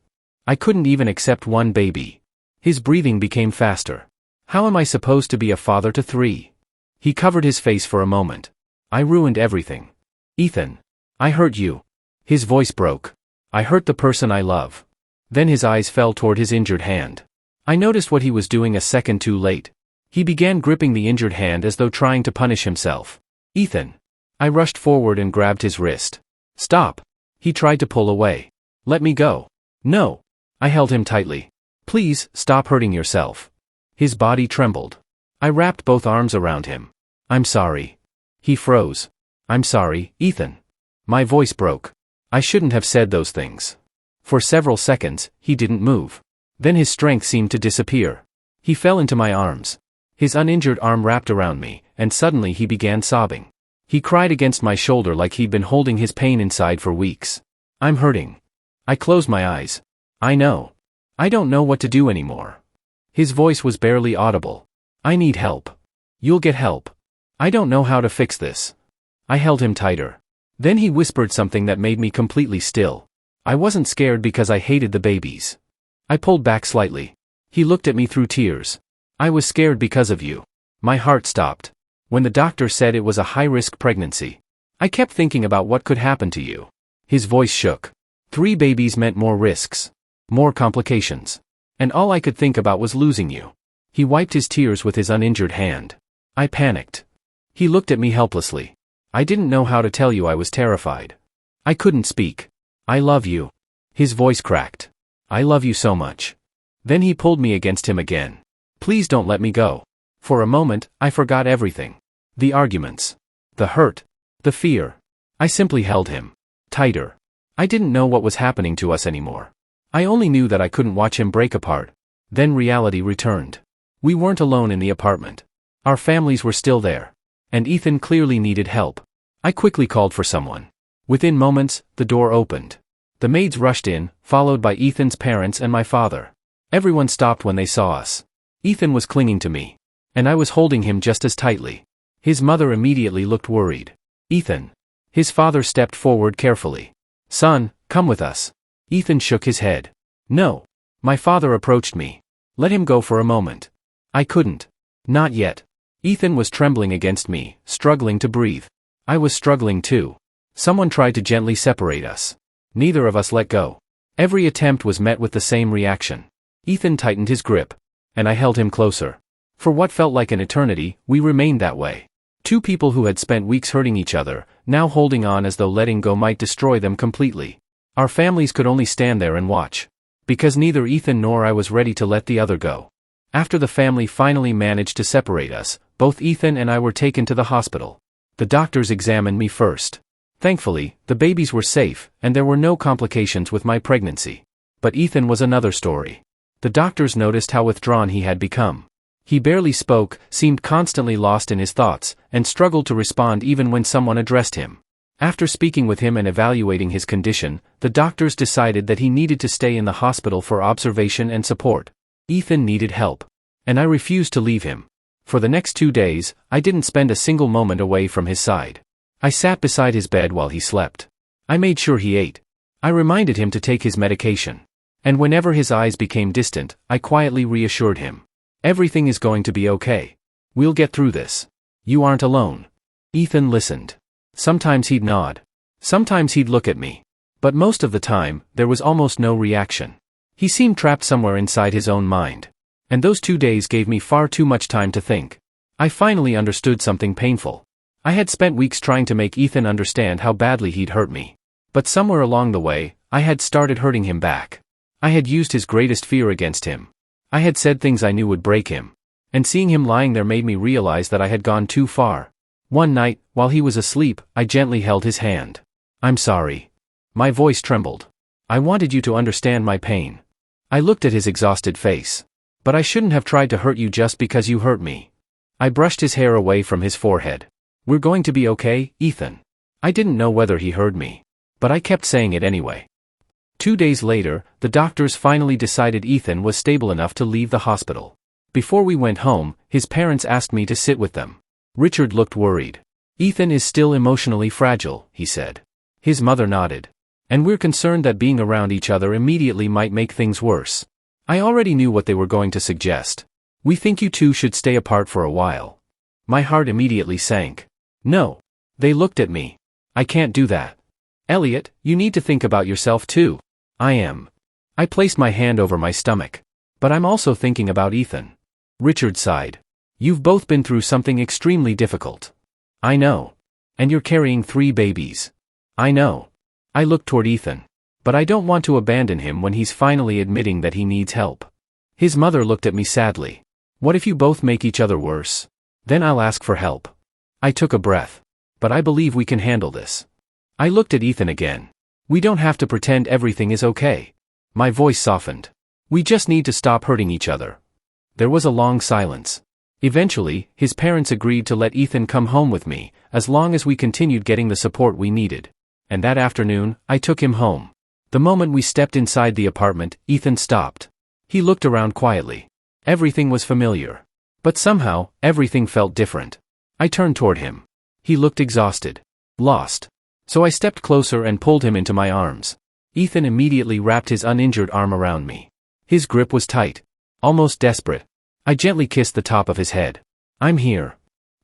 I couldn't even accept one baby. His breathing became faster. How am I supposed to be a father to 3? He covered his face for a moment. I ruined everything. Ethan. I hurt you. His voice broke. I hurt the person I love. Then his eyes fell toward his injured hand. I noticed what he was doing a second too late. He began gripping the injured hand as though trying to punish himself. Ethan. I rushed forward and grabbed his wrist. Stop. He tried to pull away. Let me go. No. I held him tightly. Please, stop hurting yourself. His body trembled. I wrapped both arms around him. I'm sorry. He froze. I'm sorry, Ethan. My voice broke. I shouldn't have said those things. For several seconds, he didn't move. Then his strength seemed to disappear. He fell into my arms. His uninjured arm wrapped around me, and suddenly he began sobbing. He cried against my shoulder like he'd been holding his pain inside for weeks. I'm hurting. I closed my eyes. I know. I don't know what to do anymore. His voice was barely audible. I need help. You'll get help. I don't know how to fix this. I held him tighter. Then he whispered something that made me completely still. I wasn't scared because I hated the babies. I pulled back slightly. He looked at me through tears. I was scared because of you. My heart stopped. When the doctor said it was a high-risk pregnancy, I kept thinking about what could happen to you. His voice shook. 3 babies meant more risks. More complications. And all I could think about was losing you. He wiped his tears with his uninjured hand. I panicked. He looked at me helplessly. I didn't know how to tell you I was terrified. I couldn't speak. I love you. His voice cracked. I love you so much. Then he pulled me against him again. Please don't let me go. For a moment, I forgot everything. The arguments. The hurt. The fear. I simply held him. Tighter. I didn't know what was happening to us anymore. I only knew that I couldn't watch him break apart. Then reality returned. We weren't alone in the apartment. Our families were still there. And Ethan clearly needed help. I quickly called for someone. Within moments, the door opened. The maids rushed in, followed by Ethan's parents and my father. Everyone stopped when they saw us. Ethan was clinging to me. And I was holding him just as tightly. His mother immediately looked worried. Ethan. His father stepped forward carefully. Son, come with us. Ethan shook his head. No. My father approached me. Let him go for a moment. I couldn't. Not yet. Ethan was trembling against me, struggling to breathe. I was struggling too. Someone tried to gently separate us. Neither of us let go. Every attempt was met with the same reaction. Ethan tightened his grip. And I held him closer. For what felt like an eternity, we remained that way. 2 people who had spent weeks hurting each other, now holding on as though letting go might destroy them completely. Our families could only stand there and watch. Because neither Ethan nor I was ready to let the other go. After the family finally managed to separate us, both Ethan and I were taken to the hospital. The doctors examined me first. Thankfully, the babies were safe, and there were no complications with my pregnancy. But Ethan was another story. The doctors noticed how withdrawn he had become. He barely spoke, seemed constantly lost in his thoughts, and struggled to respond even when someone addressed him. After speaking with him and evaluating his condition, the doctors decided that he needed to stay in the hospital for observation and support. Ethan needed help. And I refused to leave him. For the next 2 days, I didn't spend a single moment away from his side. I sat beside his bed while he slept. I made sure he ate. I reminded him to take his medication. And whenever his eyes became distant, I quietly reassured him. Everything is going to be okay. We'll get through this. You aren't alone. Ethan listened. Sometimes he'd nod. Sometimes he'd look at me. But most of the time, there was almost no reaction. He seemed trapped somewhere inside his own mind. And those 2 days gave me far too much time to think. I finally understood something painful. I had spent weeks trying to make Ethan understand how badly he'd hurt me. But somewhere along the way, I had started hurting him back. I had used his greatest fear against him. I had said things I knew would break him. And seeing him lying there made me realize that I had gone too far. One night, while he was asleep, I gently held his hand. I'm sorry. My voice trembled. I wanted you to understand my pain. I looked at his exhausted face. But I shouldn't have tried to hurt you just because you hurt me. I brushed his hair away from his forehead. We're going to be okay, Ethan. I didn't know whether he heard me. But I kept saying it anyway. 2 days later, the doctors finally decided Ethan was stable enough to leave the hospital. Before we went home, his parents asked me to sit with them. Richard looked worried. Ethan is still emotionally fragile, he said. His mother nodded. And we're concerned that being around each other immediately might make things worse. I already knew what they were going to suggest. We think you two should stay apart for a while. My heart immediately sank. No. They looked at me. I can't do that. Elliot, you need to think about yourself too. I am. I placed my hand over my stomach. But I'm also thinking about Ethan. Richard sighed. You've both been through something extremely difficult. I know. And you're carrying 3 babies. I know. I looked toward Ethan. But I don't want to abandon him when he's finally admitting that he needs help. His mother looked at me sadly. What if you both make each other worse? Then I'll ask for help. I took a breath. But I believe we can handle this. I looked at Ethan again. We don't have to pretend everything is okay. My voice softened. We just need to stop hurting each other. There was a long silence. Eventually, his parents agreed to let Ethan come home with me, as long as we continued getting the support we needed. And that afternoon, I took him home. The moment we stepped inside the apartment, Ethan stopped. He looked around quietly. Everything was familiar. But somehow, everything felt different. I turned toward him. He looked exhausted. Lost. So I stepped closer and pulled him into my arms. Ethan immediately wrapped his uninjured arm around me. His grip was tight. Almost desperate. I gently kissed the top of his head. I'm here.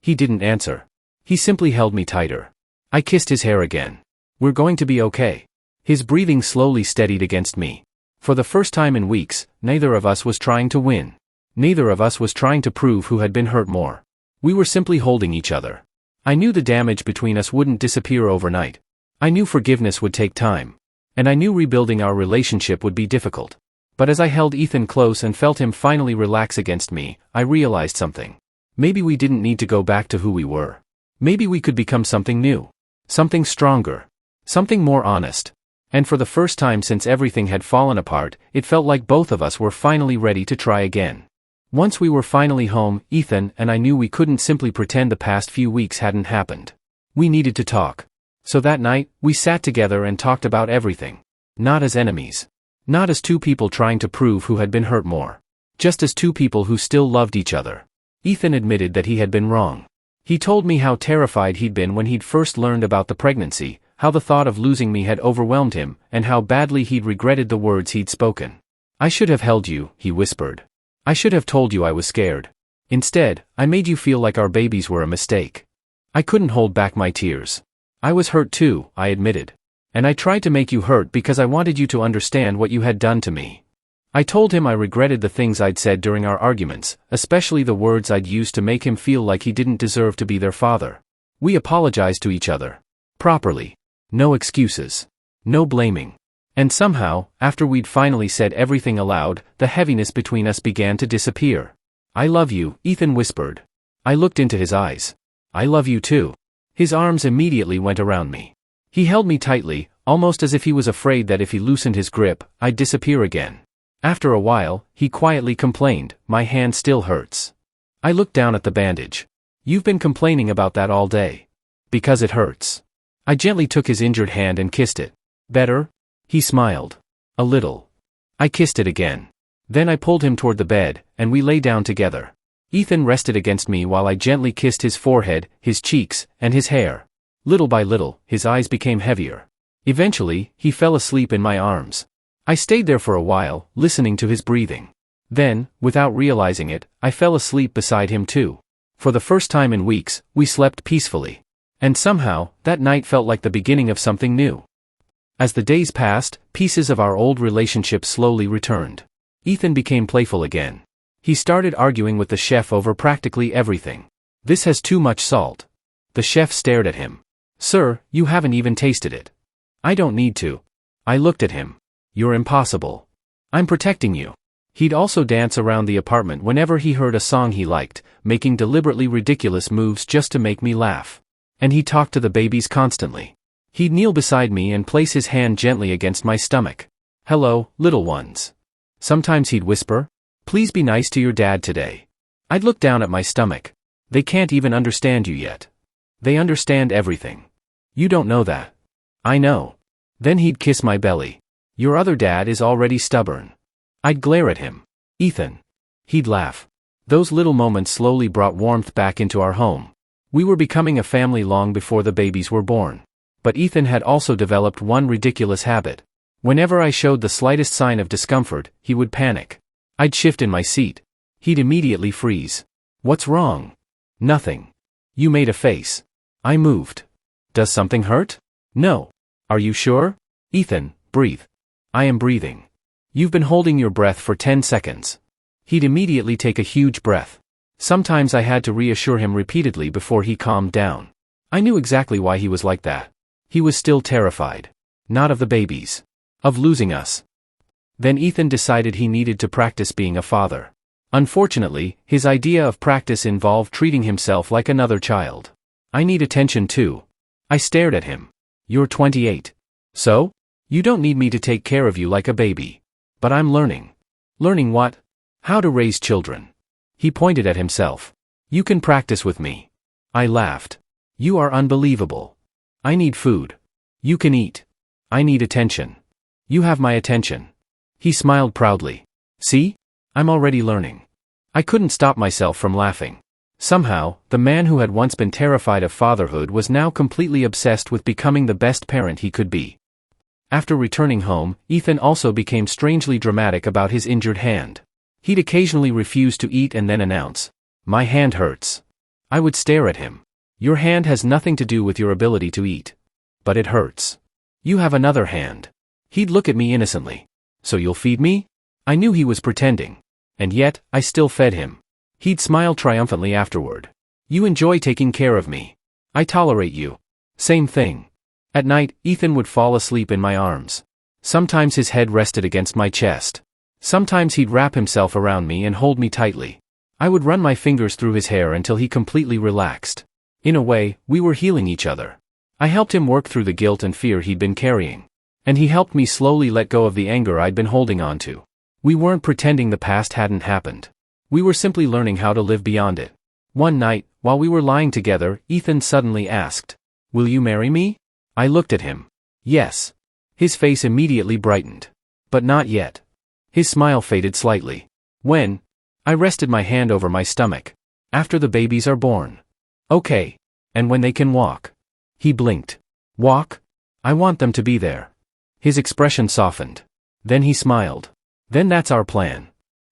He didn't answer. He simply held me tighter. I kissed his hair again. We're going to be okay. His breathing slowly steadied against me. For the first time in weeks, neither of us was trying to win. Neither of us was trying to prove who had been hurt more. We were simply holding each other. I knew the damage between us wouldn't disappear overnight. I knew forgiveness would take time. And I knew rebuilding our relationship would be difficult. But as I held Ethan close and felt him finally relax against me, I realized something. Maybe we didn't need to go back to who we were. Maybe we could become something new. Something stronger. Something more honest. And for the first time since everything had fallen apart, it felt like both of us were finally ready to try again. Once we were finally home, Ethan and I knew we couldn't simply pretend the past few weeks hadn't happened. We needed to talk. So that night, we sat together and talked about everything. Not as enemies. Not as 2 people trying to prove who had been hurt more. Just as 2 people who still loved each other. Ethan admitted that he had been wrong. He told me how terrified he'd been when he'd first learned about the pregnancy, how the thought of losing me had overwhelmed him, and how badly he'd regretted the words he'd spoken. I should have held you, he whispered. I should have told you I was scared. Instead, I made you feel like our babies were a mistake. I couldn't hold back my tears. I was hurt too, I admitted. And I tried to make you hurt because I wanted you to understand what you had done to me. I told him I regretted the things I'd said during our arguments, especially the words I'd used to make him feel like he didn't deserve to be their father. We apologized to each other. Properly. No excuses. No blaming. And somehow, after we'd finally said everything aloud, the heaviness between us began to disappear. I love you, Ethan whispered. I looked into his eyes. I love you too. His arms immediately went around me. He held me tightly, almost as if he was afraid that if he loosened his grip, I'd disappear again. After a while, he quietly complained, my hand still hurts. I looked down at the bandage. You've been complaining about that all day. Because it hurts. I gently took his injured hand and kissed it. Better? He smiled. A little. I kissed it again. Then I pulled him toward the bed, and we lay down together. Ethan rested against me while I gently kissed his forehead, his cheeks, and his hair. Little by little, his eyes became heavier. Eventually, he fell asleep in my arms. I stayed there for a while, listening to his breathing. Then, without realizing it, I fell asleep beside him too. For the first time in weeks, we slept peacefully. And somehow, that night felt like the beginning of something new. As the days passed, pieces of our old relationship slowly returned. Ethan became playful again. He started arguing with the chef over practically everything. "This has too much salt." The chef stared at him. "Sir, you haven't even tasted it." "I don't need to." I looked at him. "You're impossible. I'm protecting you." He'd also dance around the apartment whenever he heard a song he liked, making deliberately ridiculous moves just to make me laugh. And he talked to the babies constantly. He'd kneel beside me and place his hand gently against my stomach. "Hello, little ones." Sometimes he'd whisper, "Please be nice to your dad today." I'd look down at my stomach. "They can't even understand you yet. They understand everything. You don't know that." "I know." Then he'd kiss my belly. "Your other dad is already stubborn." I'd glare at him. "Ethan." He'd laugh. Those little moments slowly brought warmth back into our home. We were becoming a family long before the babies were born. But Ethan had also developed one ridiculous habit. Whenever I showed the slightest sign of discomfort, he would panic. I'd shift in my seat. He'd immediately freeze. "What's wrong?" "Nothing." "You made a face." I moved. "Does something hurt?" "No." "Are you sure?" "Ethan, breathe." "I am breathing." "You've been holding your breath for 10 seconds. He'd immediately take a huge breath. Sometimes I had to reassure him repeatedly before he calmed down. I knew exactly why he was like that. He was still terrified. Not of the babies. Of losing us. Then Ethan decided he needed to practice being a father. Unfortunately, his idea of practice involved treating himself like another child. "I need attention too." I stared at him. "You're 28. So? You don't need me to take care of you like a baby." "But I'm learning." "Learning what?" "How to raise children." He pointed at himself. "You can practice with me." I laughed. "You are unbelievable." "I need food." "You can eat." "I need attention." "You have my attention." He smiled proudly. "See? I'm already learning." I couldn't stop myself from laughing. Somehow, the man who had once been terrified of fatherhood was now completely obsessed with becoming the best parent he could be. After returning home, Ethan also became strangely dramatic about his injured hand. He'd occasionally refuse to eat and then announce, "My hand hurts." I would stare at him. "Your hand has nothing to do with your ability to eat. But it hurts. You have another hand." He'd look at me innocently. "So you'll feed me?" I knew he was pretending. And yet, I still fed him. He'd smile triumphantly afterward. "You enjoy taking care of me. I tolerate you." Same thing. At night, Ethan would fall asleep in my arms. Sometimes his head rested against my chest. Sometimes he'd wrap himself around me and hold me tightly. I would run my fingers through his hair until he completely relaxed. In a way, we were healing each other. I helped him work through the guilt and fear he'd been carrying. And he helped me slowly let go of the anger I'd been holding on to. We weren't pretending the past hadn't happened. We were simply learning how to live beyond it. One night, while we were lying together, Ethan suddenly asked, "Will you marry me?" I looked at him. "Yes." His face immediately brightened. "But not yet." His smile faded slightly. "When?" I rested my hand over my stomach. "After the babies are born." "Okay. And when they can walk?" He blinked. "Walk? I want them to be there." His expression softened. Then he smiled. "Then that's our plan."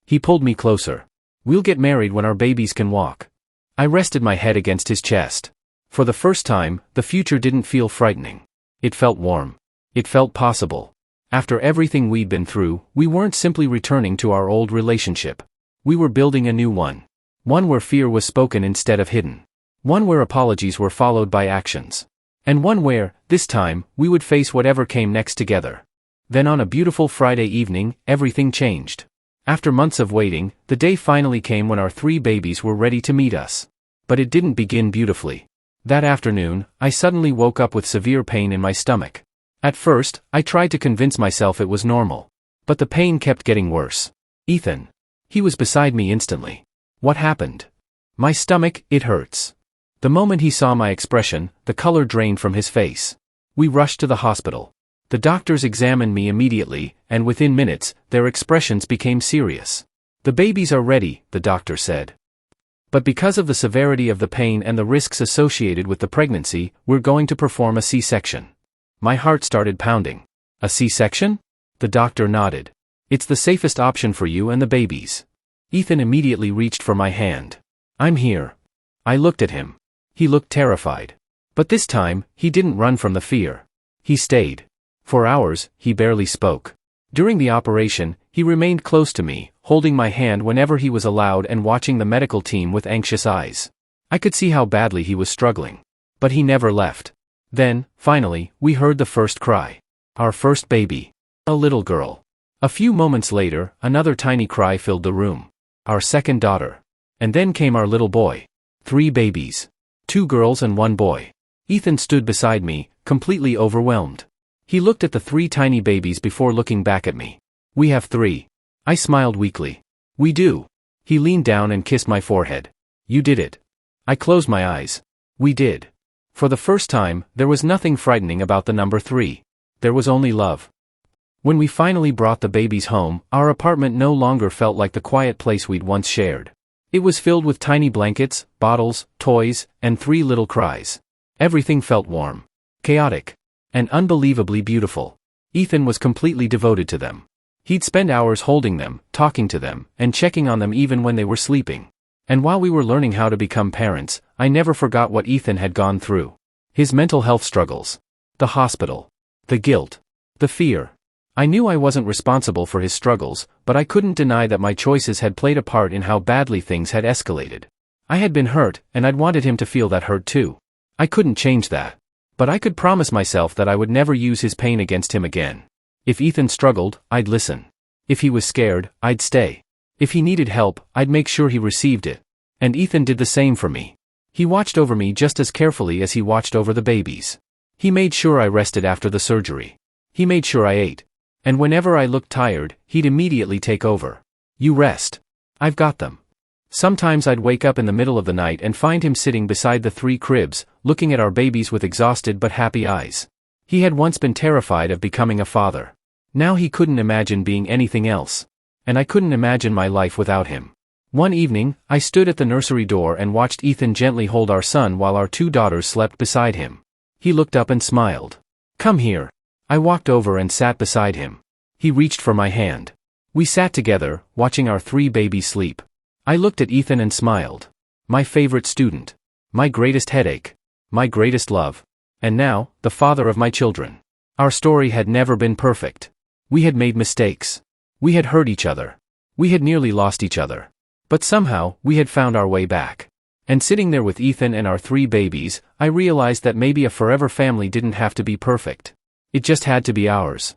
He pulled me closer. "We'll get married when our babies can walk." I rested my head against his chest. For the first time, the future didn't feel frightening. It felt warm. It felt possible. After everything we'd been through, we weren't simply returning to our old relationship. We were building a new one. One where fear was spoken instead of hidden. One where apologies were followed by actions. And one where, this time, we would face whatever came next together. Then on a beautiful Friday evening, everything changed. After months of waiting, the day finally came when our 3 babies were ready to meet us. But it didn't begin beautifully. That afternoon, I suddenly woke up with severe pain in my stomach. At first, I tried to convince myself it was normal. But the pain kept getting worse. "Ethan." He was beside me instantly. "What happened?" "My stomach, it hurts." The moment he saw my expression, the color drained from his face. We rushed to the hospital. The doctors examined me immediately, and within minutes, their expressions became serious. "The babies are ready," the doctor said. "But because of the severity of the pain and the risks associated with the pregnancy, we're going to perform a C-section." My heart started pounding. A C-section? The doctor nodded. It's the safest option for you and the babies. Ethan immediately reached for my hand. I'm here. I looked at him. He looked terrified. But this time, he didn't run from the fear. He stayed. For hours, he barely spoke. During the operation, he remained close to me, holding my hand whenever he was allowed and watching the medical team with anxious eyes. I could see how badly he was struggling. But he never left. Then, finally, we heard the first cry. Our first baby. A little girl. A few moments later, another tiny cry filled the room. Our second daughter. And then came our little boy. 3 babies. 2 girls and 1 boy. Ethan stood beside me, completely overwhelmed. He looked at the 3 tiny babies before looking back at me. We have 3. I smiled weakly. We do. He leaned down and kissed my forehead. You did it. I closed my eyes. We did. For the first time, there was nothing frightening about the number 3. There was only love. When we finally brought the babies home, our apartment no longer felt like the quiet place we'd once shared. It was filled with tiny blankets, bottles, toys, and 3 little cries. Everything felt warm, chaotic, and unbelievably beautiful. Ethan was completely devoted to them. He'd spend hours holding them, talking to them, and checking on them even when they were sleeping. And while we were learning how to become parents, I never forgot what Ethan had gone through. His mental health struggles. The hospital. The guilt. The fear. I knew I wasn't responsible for his struggles, but I couldn't deny that my choices had played a part in how badly things had escalated. I had been hurt, and I'd wanted him to feel that hurt too. I couldn't change that. But I could promise myself that I would never use his pain against him again. If Ethan struggled, I'd listen. If he was scared, I'd stay. If he needed help, I'd make sure he received it. And Ethan did the same for me. He watched over me just as carefully as he watched over the babies. He made sure I rested after the surgery. He made sure I ate. And whenever I looked tired, he'd immediately take over. You rest. I've got them. Sometimes I'd wake up in the middle of the night and find him sitting beside the 3 cribs, looking at our babies with exhausted but happy eyes. He had once been terrified of becoming a father. Now he couldn't imagine being anything else. And I couldn't imagine my life without him. One evening, I stood at the nursery door and watched Ethan gently hold our son while our 2 daughters slept beside him. He looked up and smiled. Come here. I walked over and sat beside him. He reached for my hand. We sat together, watching our 3 babies sleep. I looked at Ethan and smiled. My favorite student. My greatest headache. My greatest love. And now, the father of my children. Our story had never been perfect. We had made mistakes. We had hurt each other. We had nearly lost each other. But somehow, we had found our way back. And sitting there with Ethan and our 3 babies, I realized that maybe a forever family didn't have to be perfect. It just had to be ours.